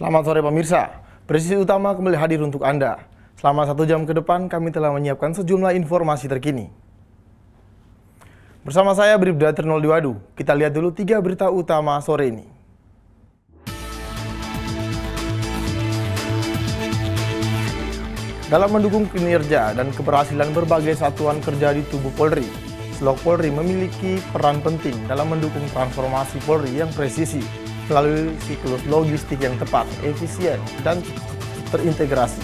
Selamat sore pemirsa, presisi utama kembali hadir untuk Anda. Selama 1 jam ke depan kami telah menyiapkan sejumlah informasi terkini. Bersama saya Bribda Ternol Diwadu, kita lihat dulu 3 berita utama sore ini. Dalam mendukung kinerja dan keberhasilan berbagai satuan kerja di tubuh Polri, Slok Polri memiliki peran penting dalam mendukung transformasi Polri yang presisi melalui siklus logistik yang tepat, efisien, dan terintegrasi.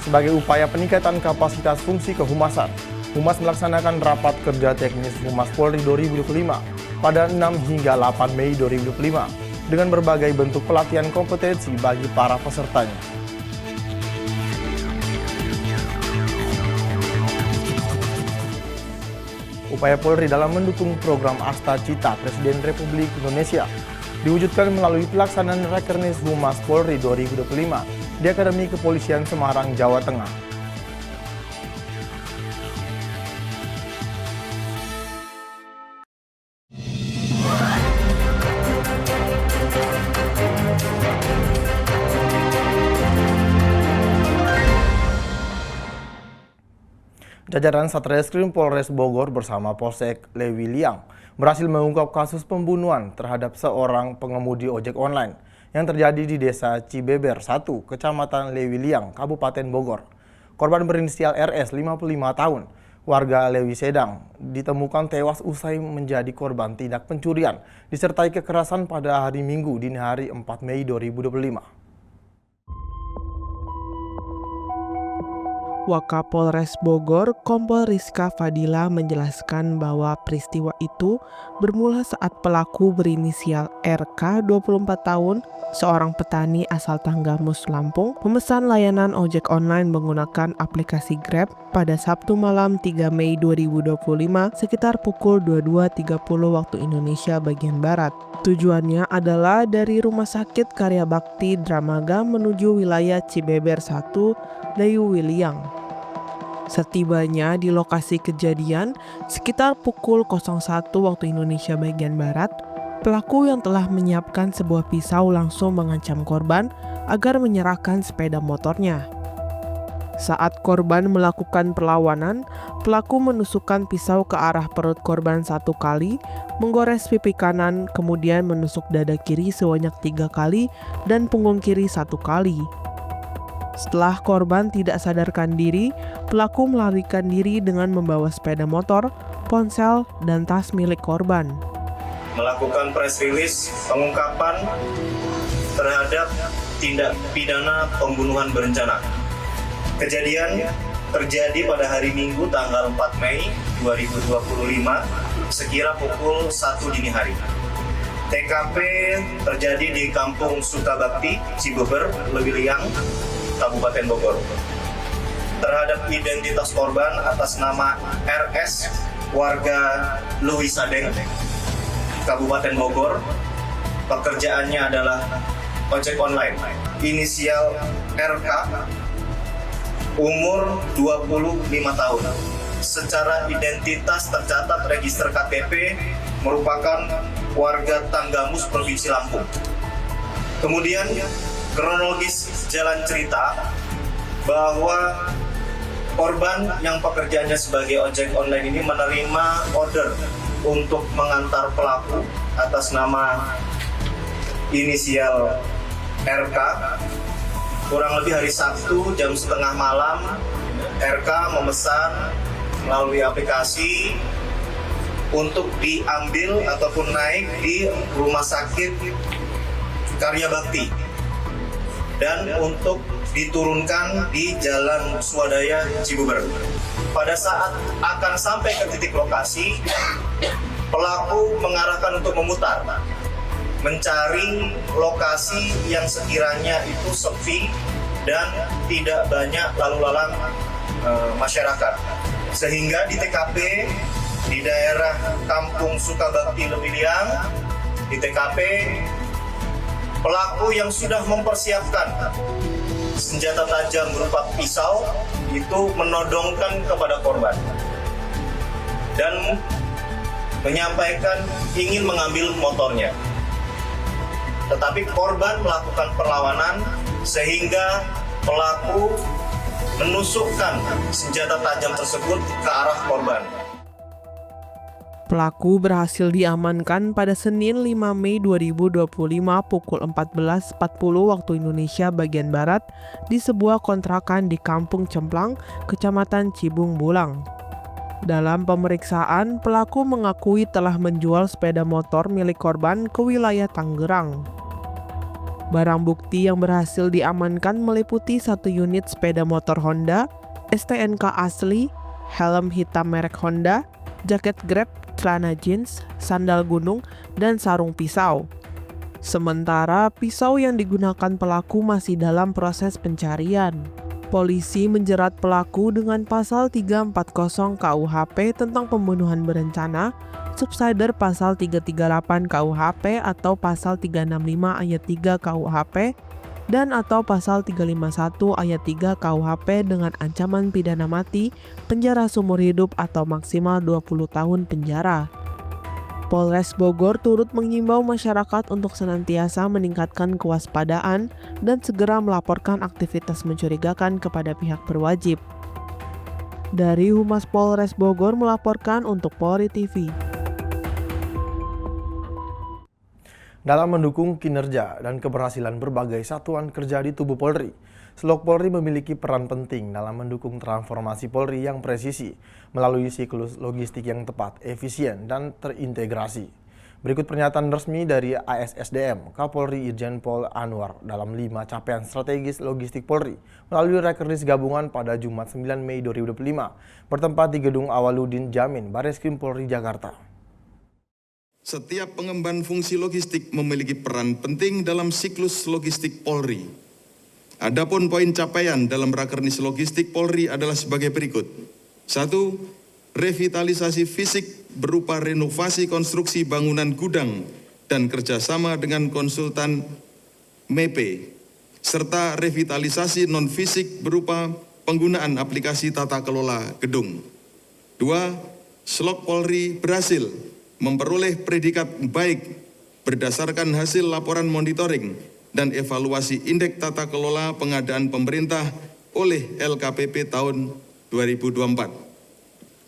Sebagai upaya peningkatan kapasitas fungsi kehumasan, Humas melaksanakan rapat kerja teknis Humas Polri 2025 pada 6 hingga 8 Mei 2025 dengan berbagai bentuk pelatihan kompetensi bagi para pesertanya. Upaya Polri dalam mendukung program Asta Cita Presiden Republik Indonesia diwujudkan melalui pelaksanaan Rakernas Humas Polri 2025 di Akademi Kepolisian Semarang, Jawa Tengah. Jajaran Satreskrim Polres Bogor bersama Polsek Lewiliang berhasil mengungkap kasus pembunuhan terhadap seorang pengemudi ojek online yang terjadi di Desa Cibeber 1, Kecamatan Lewiliang, Kabupaten Bogor. Korban berinisial RS, 55 tahun, warga Lewi Sedang, ditemukan tewas usai menjadi korban tindak pencurian disertai kekerasan pada hari Minggu dini hari 4 Mei 2025. Wakapolres Bogor, Kompol Rizka Fadila menjelaskan bahwa peristiwa itu bermula saat pelaku berinisial RK 24 tahun, seorang petani asal Tanggamus, Lampung, memesan layanan ojek online menggunakan aplikasi Grab pada Sabtu malam 3 Mei 2025 sekitar pukul 22.30 waktu Indonesia bagian Barat. Tujuannya adalah dari Rumah Sakit Karya Bakti Dramaga menuju wilayah Cibeber 1, Lewiliang. Setibanya di lokasi kejadian, sekitar pukul 01 waktu Indonesia bagian Barat, pelaku yang telah menyiapkan sebuah pisau langsung mengancam korban agar menyerahkan sepeda motornya. Saat korban melakukan perlawanan, pelaku menusukkan pisau ke arah perut korban 1 kali, menggores pipi kanan, kemudian menusuk dada kiri sebanyak 3 kali dan punggung kiri 1 kali. Setelah korban tidak sadarkan diri, pelaku melarikan diri dengan membawa sepeda motor, ponsel, dan tas milik korban. Melakukan press release pengungkapan terhadap tindak pidana pembunuhan berencana. Kejadian terjadi pada hari Minggu tanggal 4 Mei 2025 sekira pukul 1 dini hari. TKP terjadi di Kampung Sukabakti, Cibeber, Lewiliang, Kabupaten Bogor. Terhadap identitas korban atas nama RS, warga Lewi Sadeng, Kabupaten Bogor. Pekerjaannya adalah ojek online. Inisial RK, umur 25 tahun. Secara identitas tercatat register KTP merupakan warga Tanggamus, Provinsi Lampung. Kemudian kronologis jalan cerita bahwa korban yang pekerjaannya sebagai ojek online ini menerima order untuk mengantar pelaku atas nama inisial RK. Kurang lebih hari Sabtu jam setengah malam, RK memesan melalui aplikasi untuk diambil ataupun naik di Rumah Sakit Karya Bakti dan untuk diturunkan di Jalan Swadaya, Cibeber. Pada saat akan sampai ke titik lokasi, pelaku mengarahkan untuk memutar, mencari lokasi yang sekiranya itu sepi dan tidak banyak lalu lalang masyarakat. Sehingga di TKP di daerah Kampung Sukabakti, Lewiliang, di TKP pelaku yang sudah mempersiapkan senjata tajam berupa pisau itu menodongkan kepada korban dan menyampaikan ingin mengambil motornya. Tetapi korban melakukan perlawanan sehingga pelaku menusukkan senjata tajam tersebut ke arah korban. Pelaku berhasil diamankan pada Senin 5 Mei 2025 pukul 14.40 waktu Indonesia bagian Barat di sebuah kontrakan di Kampung Cemplang, Kecamatan Cibung Bulang. Dalam pemeriksaan, pelaku mengakui telah menjual sepeda motor milik korban ke wilayah Tangerang. Barang bukti yang berhasil diamankan meliputi 1 unit sepeda motor Honda, STNK asli, helm hitam merek Honda, jaket Grab, celana jeans, sandal gunung, dan sarung pisau. Sementara pisau yang digunakan pelaku masih dalam proses pencarian. Polisi menjerat pelaku dengan pasal 340 KUHP tentang pembunuhan berencana, subsider pasal 338 KUHP atau pasal 365 ayat 3 KUHP, dan atau pasal 351 ayat 3 KUHP dengan ancaman pidana mati, penjara seumur hidup atau maksimal 20 tahun penjara. Polres Bogor turut mengimbau masyarakat untuk senantiasa meningkatkan kewaspadaan dan segera melaporkan aktivitas mencurigakan kepada pihak berwajib. Dari Humas Polres Bogor melaporkan untuk Polri TV. Dalam mendukung kinerja dan keberhasilan berbagai satuan kerja di tubuh Polri, Slok Polri memiliki peran penting dalam mendukung transformasi Polri yang presisi melalui siklus logistik yang tepat, efisien, dan terintegrasi. Berikut pernyataan resmi dari ASSDM Kapolri Irjen Pol Anwar dalam 5 capaian strategis logistik Polri melalui Rakernis Gabungan pada Jumat 9 Mei 2025 bertempat di Gedung Awaludin Jamin, Bareskrim Polri Jakarta. Setiap pengemban fungsi logistik memiliki peran penting dalam siklus logistik Polri. Adapun poin capaian dalam Rakernis Logistik Polri adalah sebagai berikut. 1. Revitalisasi fisik berupa renovasi konstruksi bangunan gudang dan kerjasama dengan konsultan MEP, serta revitalisasi non-fisik berupa penggunaan aplikasi tata kelola gedung. 2. Slok Polri berhasil memperoleh predikat baik berdasarkan hasil laporan monitoring dan evaluasi indeks tata kelola pengadaan pemerintah oleh LKPP tahun 2024.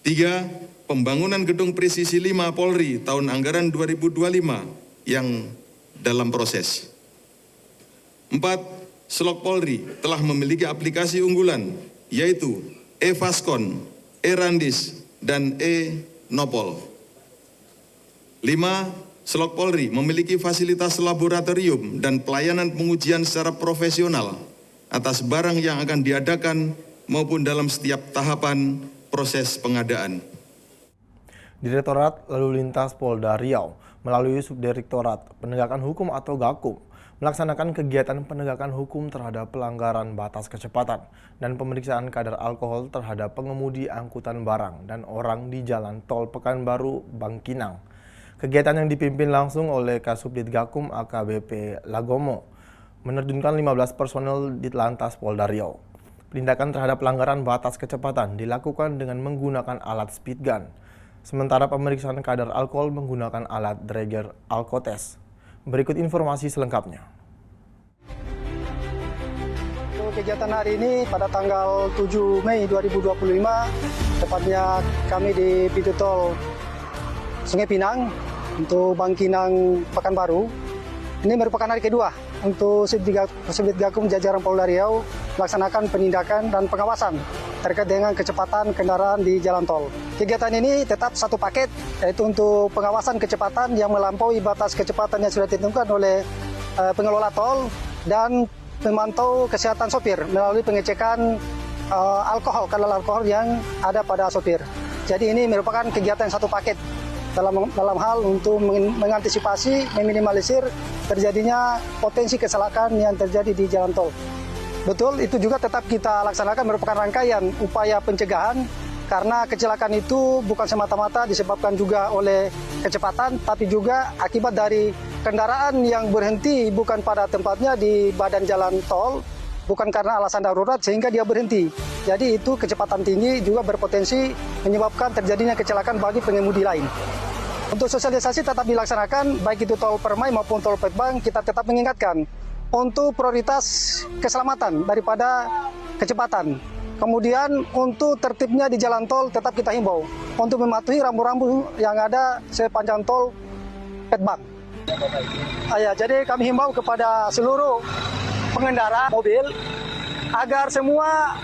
3. Pembangunan gedung presisi 5 Polri tahun anggaran 2025 yang dalam proses. 4. Slok Polri telah memiliki aplikasi unggulan yaitu e-Faskon, e-Randis, dan e-Nopol. 5. Slok Polri memiliki fasilitas laboratorium dan pelayanan pengujian secara profesional atas barang yang akan diadakan maupun dalam setiap tahapan proses pengadaan. Direktorat Lalu Lintas Polda Riau melalui Subdirektorat Penegakan Hukum atau Gakum melaksanakan kegiatan penegakan hukum terhadap pelanggaran batas kecepatan dan pemeriksaan kadar alkohol terhadap pengemudi angkutan barang dan orang di Jalan Tol Pekanbaru, Bangkinang. Kegiatan yang dipimpin langsung oleh Kasubdit Gakum AKBP Lagomo menerjunkan 15 personel Ditlantas Polda Riau. Penindakan terhadap pelanggaran batas kecepatan dilakukan dengan menggunakan alat speed gun, sementara pemeriksaan kadar alkohol menggunakan alat Draeger Alkotest. Berikut informasi selengkapnya. Kegiatan hari ini pada tanggal 7 Mei 2025, tepatnya kami di pintu tol Sungai Pinang untuk Bangkinang Pekanbaru. Ini merupakan hari kedua untuk Subdit Gakum jajaran Polda Riau melaksanakan penindakan dan pengawasan terkait dengan kecepatan kendaraan di jalan tol. Kegiatan ini tetap satu paket, yaitu untuk pengawasan kecepatan yang melampaui batas kecepatan yang sudah ditentukan oleh pengelola tol dan memantau kesehatan sopir melalui pengecekan kadar alkohol yang ada pada sopir. Jadi ini merupakan kegiatan satu paket dalam hal untuk mengantisipasi, meminimalisir terjadinya potensi kecelakaan yang terjadi di jalan tol. Betul, itu juga tetap kita laksanakan merupakan rangkaian upaya pencegahan karena kecelakaan itu bukan semata-mata disebabkan juga oleh kecepatan, tapi juga akibat dari kendaraan yang berhenti bukan pada tempatnya di badan jalan tol, bukan karena alasan darurat sehingga dia berhenti. Jadi itu kecepatan tinggi juga berpotensi menyebabkan terjadinya kecelakaan bagi pengemudi lain. Untuk sosialisasi tetap dilaksanakan, baik itu tol Permai maupun tol Petbang, kita tetap mengingatkan untuk prioritas keselamatan daripada kecepatan. Kemudian untuk tertibnya di jalan tol tetap kita himbau untuk mematuhi rambu-rambu yang ada sepanjang tol Petbang. Jadi kami himbau kepada seluruh pengendara mobil agar semua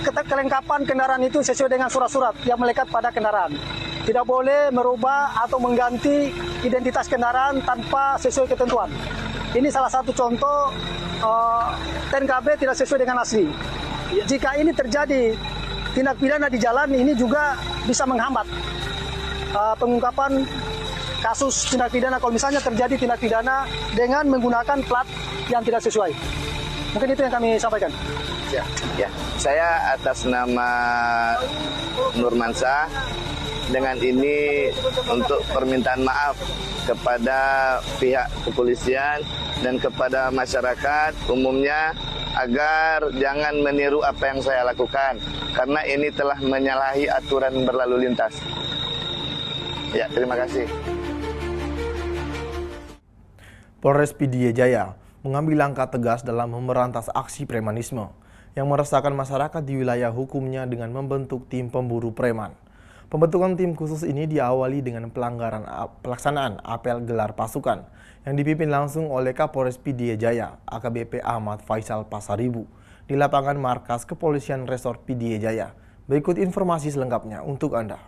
kelengkapan kendaraan itu sesuai dengan surat-surat yang melekat pada kendaraan. Tidak boleh merubah atau mengganti identitas kendaraan tanpa sesuai ketentuan. Ini salah satu contoh TNKB tidak sesuai dengan asli. Jika ini terjadi tindak pidana di jalan, ini juga bisa menghambat pengungkapan kasus tindak pidana kalau misalnya terjadi tindak pidana dengan menggunakan plat yang tidak sesuai. Mungkin itu yang kami sampaikan. Ya, saya atas nama Nurmansyah dengan ini untuk permintaan maaf kepada pihak kepolisian dan kepada masyarakat umumnya agar jangan meniru apa yang saya lakukan karena ini telah menyalahi aturan berlalu lintas. Ya, terima kasih. Polres Pidie Jaya mengambil langkah tegas dalam memberantas aksi premanisme yang meresahkan masyarakat di wilayah hukumnya dengan membentuk tim pemburu preman. Pembentukan tim khusus ini diawali dengan pelaksanaan apel gelar pasukan yang dipimpin langsung oleh Kapolres Pidie Jaya, AKBP Ahmad Faisal Pasaribu, di lapangan markas Kepolisian Resort Pidie Jaya. Berikut informasi selengkapnya untuk Anda.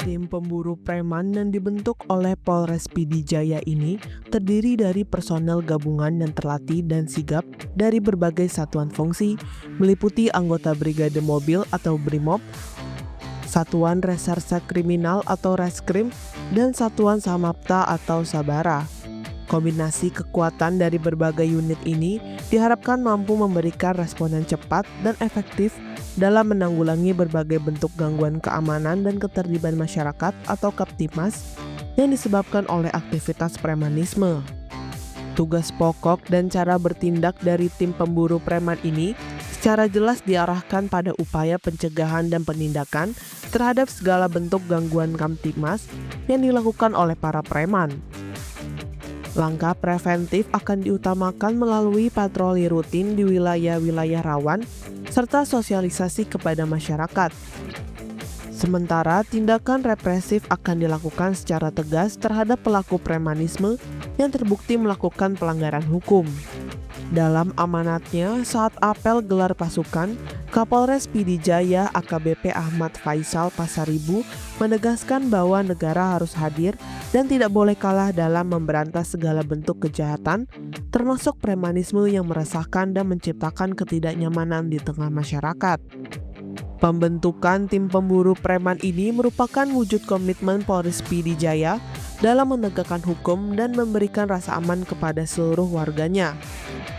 Tim pemburu preman yang dibentuk oleh Polres Pidie Jaya ini terdiri dari personel gabungan yang terlatih dan sigap dari berbagai satuan fungsi, meliputi anggota Brigade Mobil atau Brimob, Satuan Reserse Kriminal atau Reskrim, dan Satuan Samapta atau Sabara. Kombinasi kekuatan dari berbagai unit ini diharapkan mampu memberikan respon yang cepat dan efektif dalam menanggulangi berbagai bentuk gangguan keamanan dan ketertiban masyarakat atau Kaptimas yang disebabkan oleh aktivitas premanisme. Tugas pokok dan cara bertindak dari tim pemburu preman ini secara jelas diarahkan pada upaya pencegahan dan penindakan terhadap segala bentuk gangguan Kamtibmas yang dilakukan oleh para preman. Langkah preventif akan diutamakan melalui patroli rutin di wilayah-wilayah rawan serta sosialisasi kepada masyarakat. Sementara tindakan represif akan dilakukan secara tegas terhadap pelaku premanisme yang terbukti melakukan pelanggaran hukum. Dalam amanatnya saat apel gelar pasukan, Kapolres Pidie Jaya AKBP Ahmad Faisal Pasaribu menegaskan bahwa negara harus hadir dan tidak boleh kalah dalam memberantas segala bentuk kejahatan, termasuk premanisme yang meresahkan dan menciptakan ketidaknyamanan di tengah masyarakat. Pembentukan tim pemburu preman ini merupakan wujud komitmen Polres Pidie Jaya dalam menegakkan hukum dan memberikan rasa aman kepada seluruh warganya.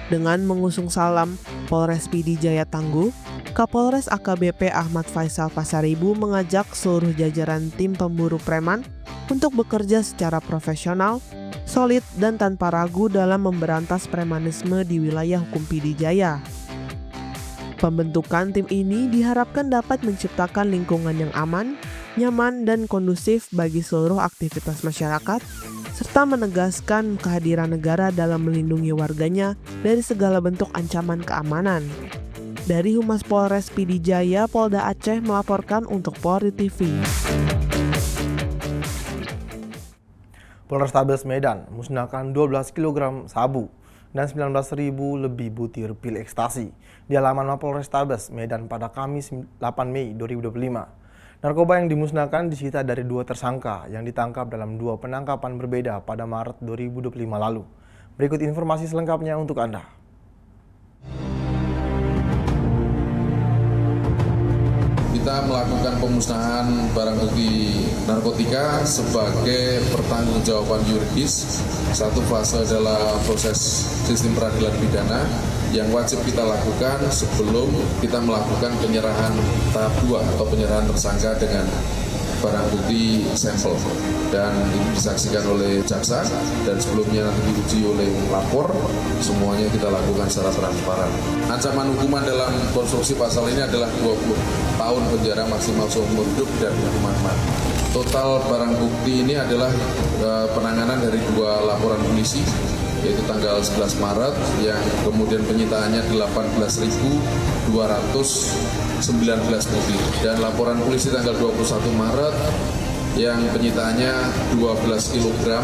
Dengan mengusung salam Polres Pidie Jaya tangguh, Kapolres AKBP Ahmad Faisal Pasaribu mengajak seluruh jajaran tim pemburu preman untuk bekerja secara profesional, solid, dan tanpa ragu dalam memberantas premanisme di wilayah hukum Pidie Jaya. Pembentukan tim ini diharapkan dapat menciptakan lingkungan yang aman, nyaman, dan kondusif bagi seluruh aktivitas masyarakat, serta menegaskan kehadiran negara dalam melindungi warganya dari segala bentuk ancaman keamanan. Dari Humas Polres Pidie Jaya, Polda Aceh melaporkan untuk Polri TV. Polrestabes Medan musnahkan 12 kg sabu dan 19.000 lebih butir pil ekstasi di halaman Mapolrestabes Medan pada Kamis 8 Mei 2025. Narkoba yang dimusnahkan disita dari 2 tersangka yang ditangkap dalam 2 penangkapan berbeda pada Maret 2025 lalu. Berikut informasi selengkapnya untuk Anda. Kita melakukan pemusnahan barang bukti narkotika sebagai pertanggungjawaban yuridis, satu fase adalah proses sistem peradilan pidana yang wajib kita lakukan sebelum kita melakukan penyerahan tahap 2 atau penyerahan tersangka dengan barang bukti sampel, dan ini disaksikan oleh jaksa dan sebelumnya nanti diuji oleh lapor. Semuanya kita lakukan secara transparan. Ancaman hukuman dalam konstruksi pasal ini adalah 20 tahun penjara maksimal seumur hidup dan hukuman mati. Total barang bukti ini adalah penanganan dari 2 laporan polisi, yaitu tanggal 11 Maret yang kemudian penyitaannya 18.219 butir, dan laporan polisi tanggal 21 Maret yang penyitaannya 12 kg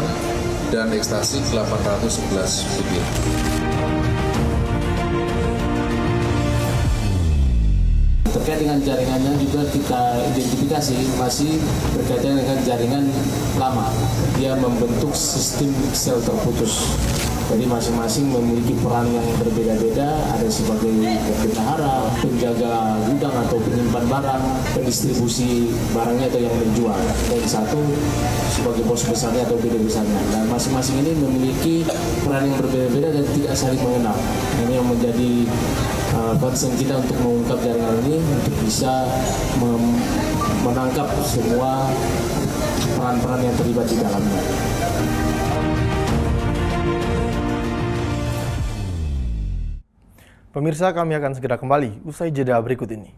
dan ekstasi 811 butir. Terkait dengan jaringannya juga kita identifikasi masih berkaitan dengan jaringan lama. Dia membentuk sistem sel terputus. Jadi masing-masing memiliki peran yang berbeda-beda, ada sebagai bendahara, penjaga gudang atau penyimpan barang, pendistribusi barangnya atau yang menjual, dan satu sebagai bos besarnya atau bidang besarnya. Dan masing-masing ini memiliki peran yang berbeda-beda dan tidak saling mengenal. Ini yang menjadi concern kita untuk mengungkap jaringan ini, untuk bisa menangkap semua peran-peran yang terlibat di dalamnya. Pemirsa, kami akan segera kembali usai jeda berikut ini.